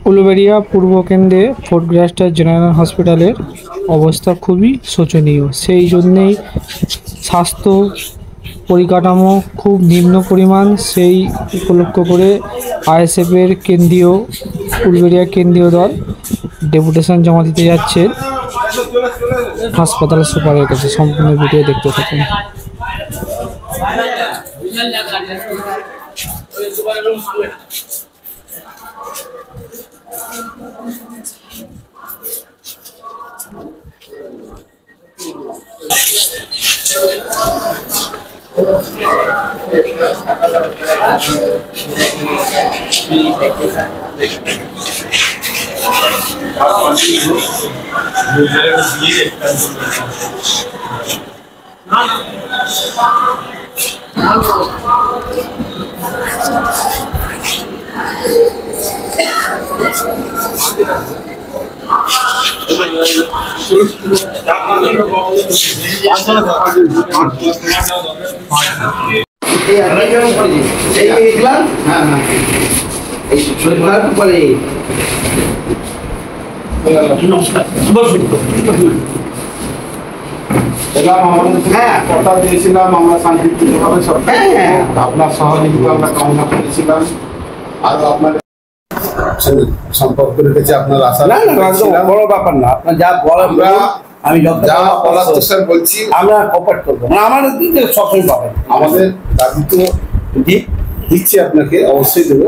উলুবেড়িয়া পূর্ব কেন্দ্রে fort গ্রাস্টার general হসপিটালের অবস্থা খুবই শোচনীয়। সেই জন্যেই স্বাস্থ্য পরিকাঠামো খুব নিম্ন পরিমাণ। সেই উপলক্ষ করে আইএসএফের উলুবেড়িয়া কেন্দ্রীয় দল ডেপুটেশন জমা দিতে যাচ্ছে হাসপাতাল সুপারের কাছে। সম্পূর্ণ ভিডিও দেখতে থাকুন। কথা দিয়েছিলাম আমরা শান্তিপূর্ণভাবে সব আপনার সহযোগিতা আমরা কামনা করেছিলাম। আর আপনার সম্পর্ক রেখেছে আপনার আশা। বড় ব্যাপার না, আপনার যা বলার আমি যা বলার চেষ্টা বলছি, আমরা অপারেট করবো না। আমাদের দিকে সবসময় পাবেন, আমাদের দাবি তো দিচ্ছি আপনাকে, অবশ্যই দেবো।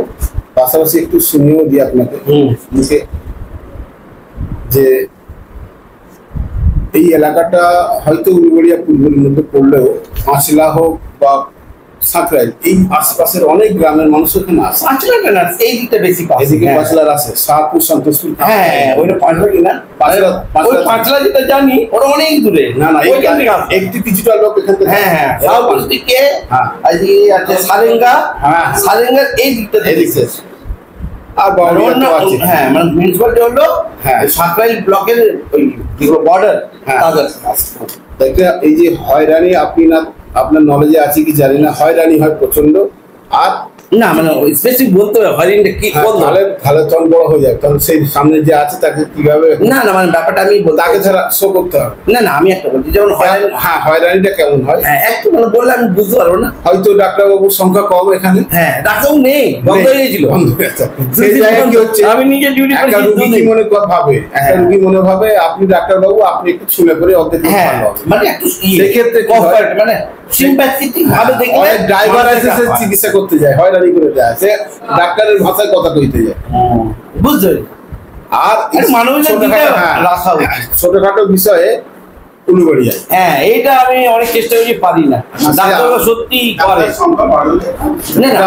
পাশাপাশি একটু শুনিয়েও দিই আপনাকে যে এই এলাকাটা হয়তো উলুবেড়িয়া পূর্বের মধ্যে পড়লেও পাঁচলা হোক বা সাঁকরাইল, এই আশেপাশের অনেক গ্রামের মানুষ এখানে আসে। এই দিকটা বেশি এদিকে পাঁচলার আসে, শাহপুর, সন্তোষপুর। হ্যাঁ, ওইটা পাঁচলা কিনা পাঁচলা যেটা জানি ওটা অনেক দূরে। না না, একটু কিছুটা লোক এখান থেকে। হ্যাঁ হ্যাঁ, শাহপুর দিকে আছে সারেঙ্গা। হ্যাঁ, সারেঙ্গার এই দিকটা এদিকে। আর হ্যাঁ, মানে মিউনিসিপালিটি হলো সাঁকরাইল ব্লকের ওই বর্ডার। এই যে হয়রানি, আপনি না আপনার নলেজে আছে কি জানি না, হয়রানি হয় প্রচন্ড। আর না মানে স্পেসিফিক বলতে হবে হয়রানিটা কি, তাহলে চল বড় হয়ে যায়। কারণ সেই সামনে যে আছে তাকে কিভাবে, না না মানে ব্যাপারটা আমি তাকে ছাড়া শো করতে হবে। না না, আমি একটা বলছি যেমন হয়রানিটা কেমন হয় একটু মানে বললে আমি বুঝতে পারবো না। হয়তো ডাক্তারবাবুর সংখ্যা কম এখানে। হ্যাঁ, ডাক্তারবাবু নেই, বন্ধ হয়ে গেছিল। সেই জায়গায় কি হচ্ছে, আমি নিজে ডিউটি করি। রুগী মনে ভাবে, একটা রুগী মনে ভাবে আপনি ডাক্তারবাবু, আপনি একটু শুনে করে অর্ধেক মানে একটু সেক্ষেত্রে মানে সিম্প্যাথেটিক ভাবে দেখলে ড্রাইভার এসে চিকিৎসা করতে যায়, হয়রানি করে যায়, সে ডাক্তারের ভাষায় কথা কইতে যায়। বুঝলেন? আর ছোটখাটো বিষয়ে উলুবেড়িয়া, হ্যাঁ এইটা আমি অনেক চেষ্টা করি, পারি না। ডাক্তাররা সত্যি করে,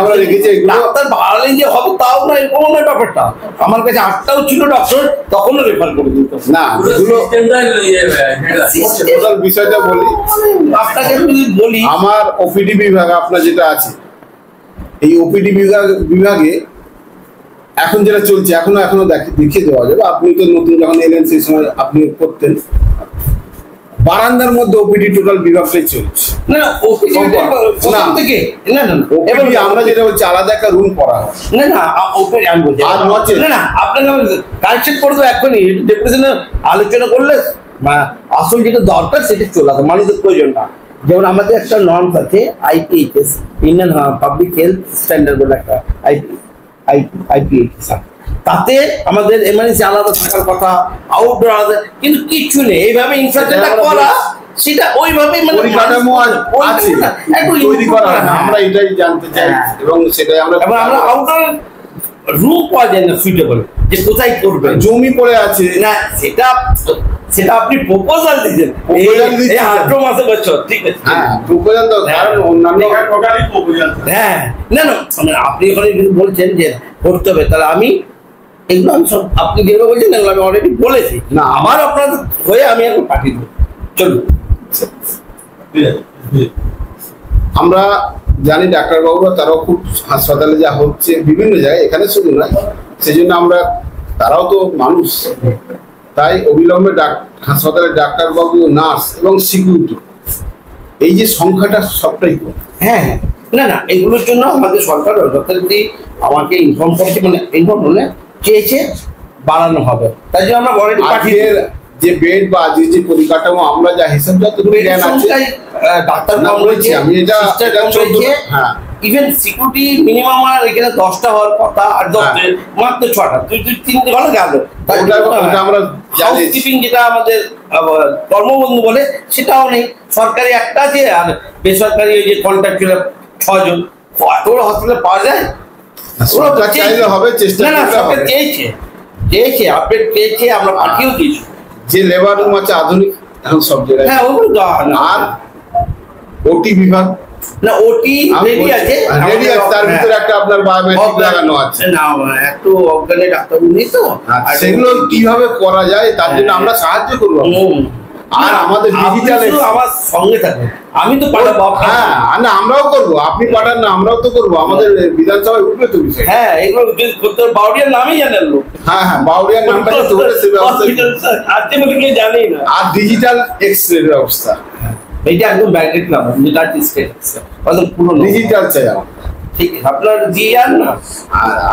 আমরা রেখেছি ডাক্তার বাড়ালে যে হবে তাও না, এরকম নয় ব্যাপারটা। আমার কাছে 8টাও ছিল ডক্টর, তখনও রেফার করে দিত না। বিষয়টা বলি আপনাকে, যদি বলি আমার ওপিডি বিভাগ আপনার যেটা আছে, এই ওপিডি বিভাগে এখন যেটা চলছে, এখনো দেখিয়ে দেওয়া যাবে। আপনি তো নতুন যখন এলেন সেই সময় আপনি করতেন, বারান্দার মধ্যে ওপিডি টোটাল বিভাগটাই চলছে। না না, থেকে না না, এবার আমরা যেটা বলছি আলাদা একটা রুম করা হয়। না না, ওপিডি আমি বলছি আর নচে না না, আপনাকে কারেকশন করে দেবো এখনই। ডেপুটেশনে আলোচনা করলে আসল যেটা দরকার সেটা চলে আসে, মানুষের প্রয়োজন না। যেমন আমাদের একটা নর্মস আছে আইপিএইচএস, ইন্ডিয়ান পাবলিক হেলথ স্ট্যান্ডার্ড বলে একটা আইপিএইচএস, তাতে আমাদের এমার্জেন্সি আলাদা থাকার কথা, আউটডোর আলাদা, কিন্তু কিচ্ছু নেই। এইভাবে ইনফ্রাস্ট্রাকচার করা, সেটা ওইভাবেই মানে পরিকাঠামো আছে তৈরি করা হয় না। আমরা এটাই জানতে চাই এবং সেটাই আমরা আউটডোর রুম পাওয়া যায় না সুইটেবল, যে কোথায় করবে, জমি পড়ে আছে না, সেটা আপনি প্রপোজাল দিয়েছেন, এই 8 মাসে বছর, ঠিক আছে। হ্যাঁ, প্রপোজাল তো কারণ অন্যান্য হ্যাঁ না না, মানে আপনি ওখানে বলছেন যে করতে হবে, তাহলে আমি এগুলো আমি সব আপনি যেগুলো বলছেন এগুলো আমি অলরেডি বলেছি না, আমার আপনার হয়ে আমি এখন পাঠিয়ে দেবো। চলুন, আমরা জানি ডাক্তারবাবুরা তারাও খুব হাসপাতালে যা হচ্ছে বিভিন্ন জায়গায়, এখানে শুধু নয়, সেই জন্য আমরা, তারাও তো মানুষ, তাই অবিলম্বে হাসপাতালের ডাক্তারবাবু, নার্স এবং সিকিউরিটি, এই যে সংখ্যাটা সবটাই কম। হ্যাঁ না না, এগুলোর জন্য আমাদের সরকার যদি আমাকে ইনফর্ম করেছে, মানে ইনফর্ম হলে চেয়েছে বাড়ানো হবে, তাই জন্য আমরা অলরেডি পাঠিয়ে যে বেড বা আজকে যে পরিকাঠামো আমরা যা হিসাব যতটুকু জ্ঞান আছে ডাক্তার না কম বলছি রয়েছে, আমি এটা সিস্টার কম রয়েছে, হ্যাঁ ইভেন সিকিউরিটি মিনিমাম আর এখানে 10টা হওয়ার কথা, আর 10 মাত্র 6টা, তুই 3 ঘন্টা গেল। ওটা আমরা জানি হাউসকিপিং যেটা আমাদের কর্মবন্ধু বলে সেটাও নেই, সরকারি একটা আছে আর বেসরকারি ওই যে কন্ট্রাক্টুয়াল 6 জন, এত বড় হসপিটাল পাওয়া যায়? সরকার চাইলে হবে, চেষ্টা না না, করলে সরকার হবে। চেয়েছে আপডেট চেয়েছে, আমরা পাঠিয়েও দিয়েছি। যে লেবার রুম আছে আধুনিক এখন সব জায়গায়, হ্যাঁ ওগুলো আর ওটি বিভাগ না, ওটি রেডি আছে, রেডি আছে, তার ভিতরে একটা আপনার বায়োমেট্রিক লাগানো আছে। না একটু অজ্ঞানী ডাক্তার নেই তো, আর সেগুলো কিভাবে করা যায় তার জন্য আমরা সাহায্য করবো। আর আমাদের ডিজিটাল আমার সঙ্গে থাকে, আমি তো পাঠাবো। হ্যাঁ না আমরাও করবো, আপনি পাঠান না আমরাও তো করবো, আমাদের বিধানসভায় উঠবে তো বিষয়। হ্যাঁ এগুলো করতে বাউরিয়ার নামই জানেন লোক। হ্যাঁ হ্যাঁ বাউরিয়ার নামটা তো বলে সে ব্যবস্থা আজকে বলে কেউ জানেই না। আর ডিজিটাল এক্স-রে ব্যবস্থা, এইটা একদম ব্যাকডেট নাম, যেটা স্টেট একদম পুরো ডিজিটাল চাই আমার। ঠিক আছে, আপনার দিয়ে যান না।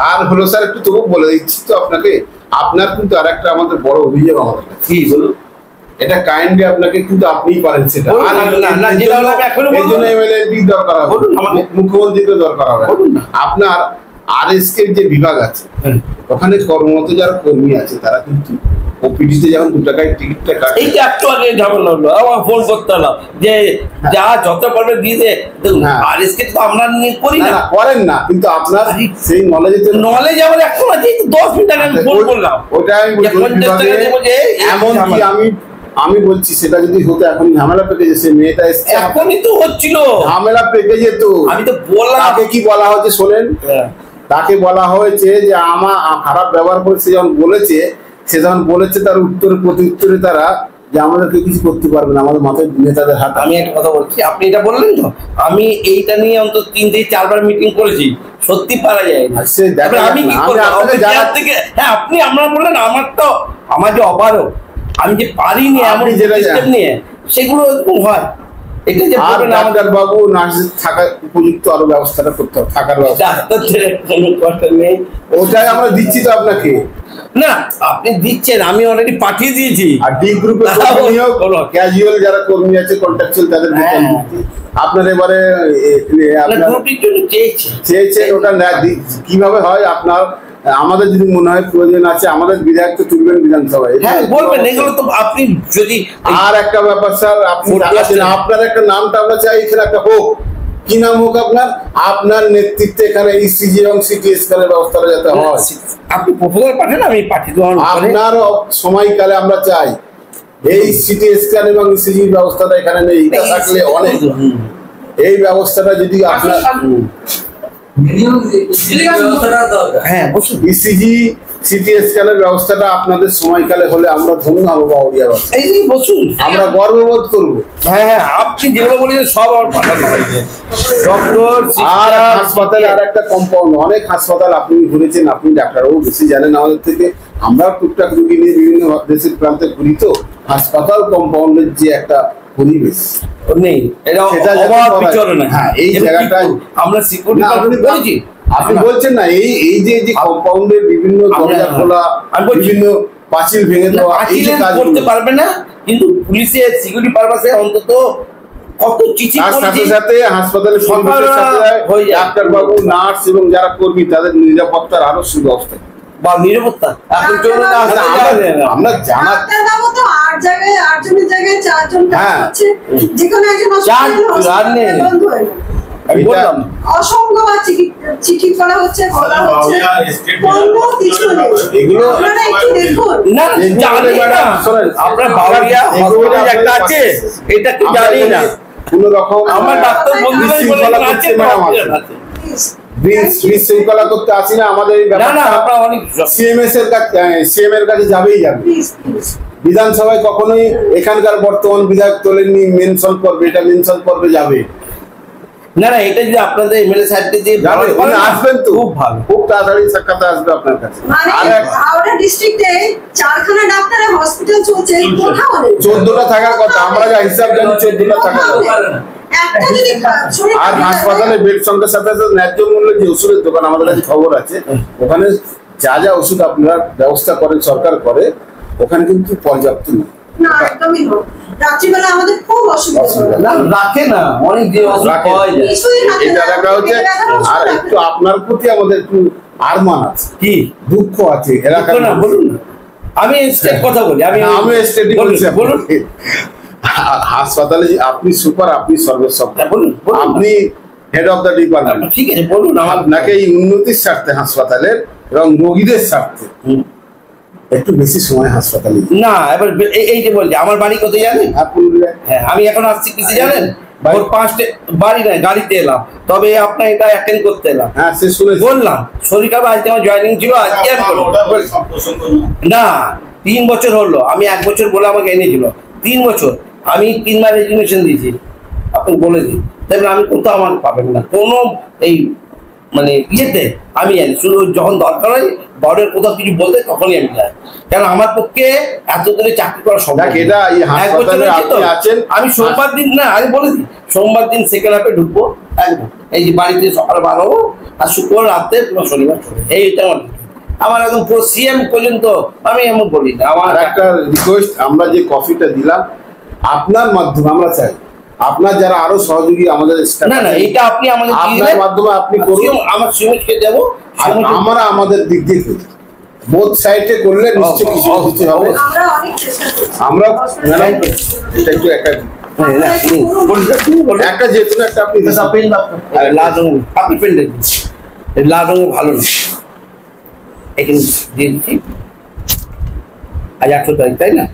আর হলো স্যার একটু তবু বলে দিচ্ছি তো আপনাকে, আপনার কিন্তু আর একটা আমাদের বড় অভিযোগ আমাদের কাছে। কি বলুন? এটা কাইন্ডলি আপনাকে কিন্তু আপনিই পারেন সেটা। বলুন আর না, না, যেটা হলো আমি এখনই বলবো। এর জন্য এমএলএ এমপি দরকার হবে, বলুন আমাকে। মুখ্যমন্ত্রীকে দরকার হবে। বলুন না। আপনার আরএসকে যে বিভাগ আছে ওখানে কর্মরত যারা কর্মী আছে তারা কিন্তু ওপিডিতে যখন 2 টাকায় টিকিটটা কাটে, এই যে একটু আগে ঝামেলা হলো, আমার ফোন করতে হলো যে যা যত পারবে দিয়ে দে। হ্যাঁ। আর এসকে তো আমরা নিয়ে করি না না, না করেন না, কিন্তু আপনার সেই নলেজ নলেজ আমার এখন আছে, 10 মিনিট আগে আমি ফোন করলাম। ওটা আমি বলছি, ওই বিভাগে এমন কি আমি বলছি সেটা যদি হতো এখন ঝামেলা পেকে যেত, মেয়েটা এসছে এখনই তো হচ্ছিল, ঝামেলা পেকে যেত। আমি তো বললাম। তাকে কি বলা হয়েছে শোনেন, তাকে বলা হয়েছে যে আমার খারাপ ব্যবহার করে সে যখন বলেছে তার উত্তরে প্রতি উত্তরে তারা যে আমাদেরকে কিছু করতে পারবে না, আমাদের মাথায় নেতাদের হাত। আমি একটা কথা বলছি, আপনি এটা বললেন তো, আমি এইটা নিয়ে অন্তত 3 থেকে 4 বার মিটিং করেছি, সত্যি পারা যায় না। সে দেখা আমি কি যাক না, করবো? আমি আপনাকে আপনি জানাচ্ছি। থেকে হ্যাঁ আপনি আমরা বললেন, আমার যে অপারক, আমি যে পারিনি এমন আপনি যেটা সিস্টেম নিয়ে, সেগুলো এরকম হয়। এটা যে আর বলবেন আমাদের ডাক্তার বাবু নার্সের থাকার উপযুক্ত আরো ব্যবস্থাটা করতে হবে, থাকার ব্যবস্থা ডাক্তার ছেড়ে কোনো কথা নেই। ওটাই আমরা দিচ্ছি তো আপনাকে। না আপনি দিচ্ছেন, আমি অলরেডি পাঠিয়ে দিয়েছি। আর ডি গ্রুপের ক্যাজুয়াল যারা কর্মী আছে কন্ট্রাকচুয়াল তাদের বেতন দিচ্ছি। আপনার এবারে আপনার গ্রুপের জন্য চেয়েছি। চেয়েছেন ওটা কিভাবে হয় আপনার, আমাদের যদি মনে হয় প্রয়োজন আছে আমাদের বিধায়ক তো তুলবেন বিধানসভায়। হ্যাঁ বলবেন, এগুলো তো আপনি যদি আর একটা ব্যাপার স্যার, আপনি জানাচ্ছেন আপনার একটা নামটা আমরা চাই এখানে একটা হোক, কি নাম হোক আপনার নেতৃত্বে এখানে ইসিজি এবং সিটি স্ক্যানের ব্যবস্থাটা যাতে হয়। আপনি প্রপোজাল পাঠান, আমি পাঠিয়ে দেবো। আপনার সময়কালে আমরা চাই এই সিটি স্ক্যান এবং ইসিজির ব্যবস্থাটা এখানে নেই, এটা থাকলে অনেক, এই ব্যবস্থাটা যদি আপনার হ্যাঁ বসুন। ইসিজি সিটি স্ক্যানের ব্যবস্থাটা আপনাদের সময়কালে হলে আমরা ধন্য হবো বাউরিয়া, এই যে বসুন, আমরা গর্ববোধ করবো। হ্যাঁ হ্যাঁ আপনি যেগুলো বলেছেন সব আমার পাঠাতে পারবে। ডক্টর আর হাসপাতালে আর একটা কম্পাউন্ড, অনেক হাসপাতাল আপনি ঘুরেছেন, আপনি ডাক্তারবাবু বেশি জানেন আমাদের থেকে, আমরা টুকটাক রুগী নিয়ে বিভিন্ন দেশের প্রান্তে ঘুরি, তো হাসপাতাল কম্পাউন্ডের যে একটা পরিবেশ নেই, এটা অবাধ বিচরণ। হ্যাঁ এই জায়গাটায় আমরা সিকিউরিটি বলেছি। আপনি বলছেন না এই যে কম্পাউন্ডের বিভিন্ন দরজা খোলা, বিভিন্ন পাঁচিল ভেঙে দেওয়া, এই যে কাজ করতে পারবে না, কিন্তু পুলিশের সিকিউরিটি পারপাসে অন্তত কত চিঠি তার সাথে সাথে হাসপাতালে ডাক্তার বাবু নার্স এবং যারা কর্মী তাদের নিরাপত্তার আরো সুব্যবস্থা বা নিরাপত্তা এখন চলুন আমরা জানা ডাক্তারবাবু তো 8 জায়গায় 8 জনের জায়গায় 4 জন আছে, যেখানে একজন বন্ধ হয়ে গেল। আমি বললাম অসংখ্যবার চিঠি করা হচ্ছে, বলা হচ্ছে, কোনো কিছু নেই। এগুলো আপনারা একটু দেখুন না জানি না, আপনার বাউরিয়া হসপিটাল একটা আছে, এটা কি জানি না। কোন রকম আমার ডাক্তার বন্ধুরাই বলে আছে বিশৃঙ্খলা করতে আসি না, আমাদের এই ব্যাপারটা সিএম এর কাছে যাবেই যাবে। বিধানসভায় কখনোই এখানকার বর্তমান বিধায়ক তোলেননি, মেনশন করবে, এটা মেনশন করবে যাবে না। না এটা যদি আপনাদের এমএলএ সাহেবকে দিয়ে আসবেন তো খুব ভালো, খুব তাড়াতাড়ি সাক্ষাতে আসবে আপনার কাছে। মানে হাওড়া ডিস্ট্রিক্টে 4খানা ডাক্তারের হসপিটাল চলছে, কোথাও নেই। 14টা থাকার কথা, আমরা যা হিসাব জানি 14টা থাকার কথা। একটা যদি আর হাসপাতালে বেড সংখ্যার সাথে সাথে ন্যায্য মূল্যে যে ওষুধের দোকান আমাদের কাছে খবর আছে, ওখানে যা যা ওষুধ আপনারা ব্যবস্থা করেন, সরকার করে, ওখানে কিন্তু পর্যাপ্ত নেই। না, একদমই নয়। রাত্রিবেলা আমাদের খুব অসুবিধা। না রাখে না, অনেক দিয়ে এটা রাখা হচ্ছে। আর একটু আপনার প্রতি আমাদের একটু আরমান আছে, কি দুঃখ আছে এলাকার। না বলুন না, আমি স্টেট কথা বলি, আমি স্টেটই বলছি। বলুন। হাসপাতালে আপনি সুপার, আপনি সর্বসত্তা, বলুন, আপনি হেড অফ দ্য ডিপার্টমেন্ট, ঠিক আছে বলুন। আপনাকে এই উন্নতির স্বার্থে হাসপাতালের এবং রোগীদের স্বার্থে একটু বেশি সময় হাসপাতালে। না এবার এই যে বলছি আমার বাড়ি কোথায় জানেন? হ্যাঁ, আমি এখন আসছি কিছু জানেন, ওর 5টে বাড়ি নাই, গাড়িতে এলাম, তবে আপনার এটা অ্যাটেন্ড করতে এলাম। হ্যাঁ, সে শুনে বললাম শরীর খারাপ, আজকে আমার জয়েনিং ছিল, আজকে না 3 বছর হলো, আমি 1 বছর বলে আমাকে এনেছিল, 3 বছর আমি 3বার রেজিগনেশন দিয়েছি, আপনি বলে দিই। তাহলে আমি কোথাও আমার পাবেন না কোনো এই মানে ইয়েতে, আমি জানি শুধু যখন দরকার হয় বড়ের কোথাও কিছু বলতে তখনই আমি যাই, কারণ আমার পক্ষে এত দূরে চাকরি করা সম্ভব। আমি সোমবার দিন, না আমি বলে দিই, সোমবার দিন সেকেন্ড হাফে ঢুকবো একদম, এই যে বাড়িতে সকালে বার হবো, আর শুক্রবার রাতে শনিবার চলে, এইটা আমার একদম পুরো সিএম পর্যন্ত আমি এমন বলি না। আমার একটা রিকোয়েস্ট, আমরা যে কফিটা দিলাম আপনার মাধ্যমে, আমরা চাই আপনার যারা আরো সহযোগী আমাদের না না এটা আপনি আমাদের আপনার মাধ্যমে আপনি করুন, আমার সিমেন্টকে দেবো, আমরা আমাদের দিক দিয়ে করি, বোথ সাইডে করলে নিশ্চয়ই কিছু কিছু হবে। আমরা এটা একটু একটা যে কোনো একটা আপনি লাল রঙ, আপনি পেন দেখুন, লাল রঙ ভালো না, এখানে দিয়ে দিচ্ছি। আজ 8 তারিখ, তাই না?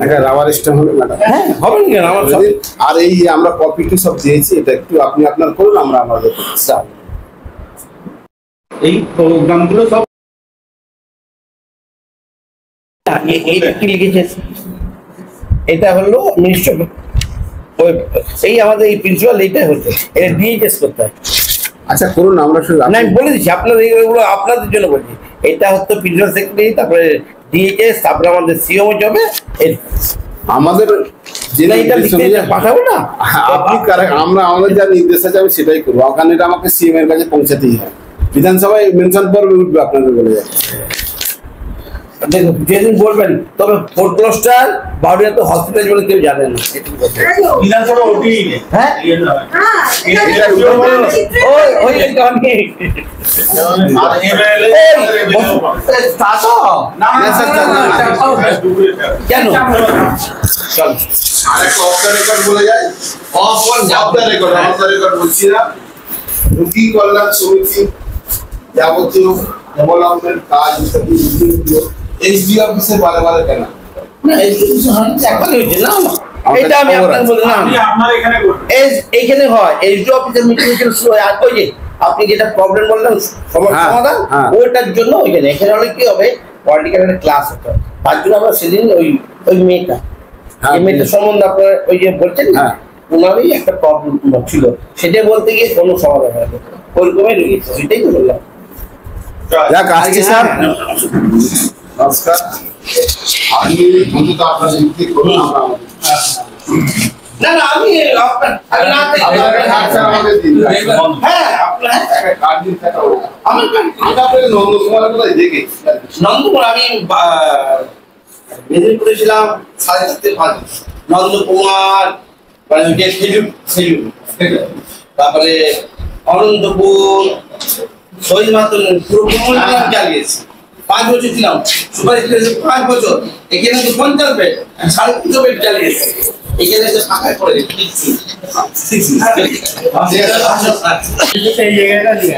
একটা রাবার স্ট্যাম্প হবে ম্যাডাম। হ্যাঁ হবে না কেন, আমার আর এই আমরা কপিটি সব দিয়েছি, এটা একটু আপনি আপনার করুন, আমরা আমাদের করছি। এই প্রোগ্রামগুলো সব এটা হলো মিনিস্টার, এই আমাদের এই প্রিন্সিপাল, এইটাই হচ্ছে, এটা ডিএইচএস করতে হয়। আচ্ছা করুন, আমরা শুধু না আমি বলে দিচ্ছি, আপনাদের এইগুলো আপনাদের জন্য বলছি, এটা হচ্ছে প্রিন্সিপাল সেক্রেটারি, তারপরে ডিএইচএস, তারপরে আমাদের সিএম যাবে, আমাদের পাঠাবো না আপনি আমরা আমাদের যা নির্দেশ আছে আমি সেটাই করবো, ওখানে এটা আমাকে সিএম এর কাছে পৌঁছাতেই হয়, বিধানসভায় মেনশন পর্বে উঠবে, আপনাদের বলে যাচ্ছে। দেখুন যেদিন বলবেন, তবে ফোর্থ ক্লাস্টার বাউরিয়া তো হসপিটাল বলে কেউ জানে না, বিধানসভা ওঠেই নেই। হ্যাঁ কেন আরেকটা অফ দ্য রেকর্ড বলে যায়, অফ দ্য রেকর্ড বলছি না, রুগী কল্যাণ সমিতি যাবতীয় ডেভেলপমেন্ট কাজ এইচডি অফিসে বারে বারে কেন না, এটা আমি আপনাকে বললাম, এইখানে হয় এইচডি অফিসের মিটিং শুরু হয়, আর ওই যে আপনি যেটা প্রবলেম বললেন সমাধান, ওইটার জন্য ওইখানে, এখানে হলে কি হবে, পলিটিক্যাল একটা ক্লাস হতো, তার জন্য আমরা সেদিন ওই মেয়েটা, এই মেয়েটার সম্বন্ধে আপনার ওই যে বলছেন না, ওনারই একটা প্রবলেম ছিল, সেটা বলতে গিয়ে কোনো সমাধান হয়নি, ওইরকমই রয়েছে, ওইটাই তো বললাম। স্যার নমস্কার, আমি অন্তত আপনার দিক করুন, আমরা না না আমি আপনার আমাদের দিন হ্যাঁ আপনার কার্ড দিন থাকা আমার আপনাদের নন্দকুমার কোথায় দেখে নন্দকুমার, আমি মেদিনীপুরে ছিলাম 7:30 নন্দকুমার, তারপরে অনন্তপুর, শহীদ মাতন, পুরো চালিয়েছি, 5 বছর ছিলাম, সুপারিশ 5 বছর, এখানে তো 50 বেড, 3.5 বেড চালিয়েছি, এখানে তো ফাঁকা করে দিচ্ছি। এই জায়গাটা দিয়ে